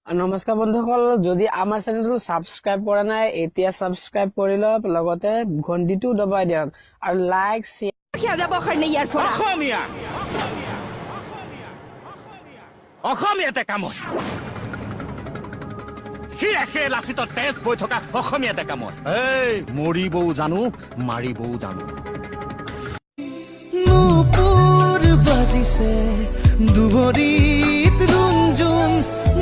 নমস্কাৰ বন্ধুসকল, যদি আমাৰ চেনেলটো সাবস্ক্ৰাইব কৰা নাই এতিয়া সাবস্ক্ৰাইব কৰি লওক, লগতে ঘণ্টিটো দবাই দিয়ক আৰু লাইক অসমীয়াতে কাম হয়। শিৰে লাচিতত তেজ বৈ থকা অসমীয়াতে কাম হয়। এই মৰিবও জানো, মাৰিবও জানো। নুপুৰ বাজিছে দুবৰিত ৰুঞ্জুন,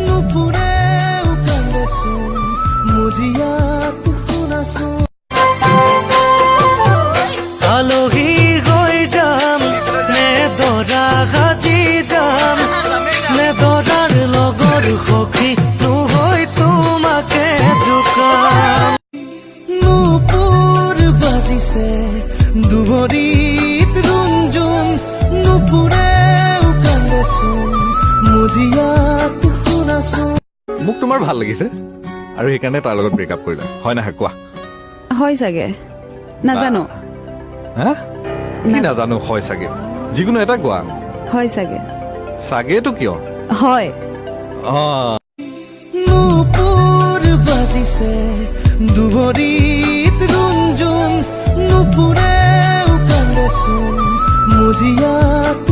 নুপুৰেও কান্দেচোন মুজিয়াত শুনাচোন। আলহী গৈ যাম নে দৰা সাজি যাম, নে দৰাৰ লগৰ সখী নহৈ তোমাকে জোকাম। নুপুৰ বাজিছে দুবৰিত ৰুঞ্জুন, নুপুৰেও কান্দেচোন মুজিয়াত শুনাচোন। মোক তোমাৰ ভাল লাগিছে আৰু সেইকাৰণে তাৰ লগত ব্ৰেকআপ কৰিলা, হয় নহয় কোৱা? হয় চাগে, নাজানো। হা কি নাজানো হয় চাগে, যিকোনো এটা কোৱা। হয় চাগে। চাগেটো কিয়? হয়। নুপুৰ বাজিছে দুবৰিত ৰুঞ্জুন, নুপুৰেও কান্দেচোন মুজিয়াত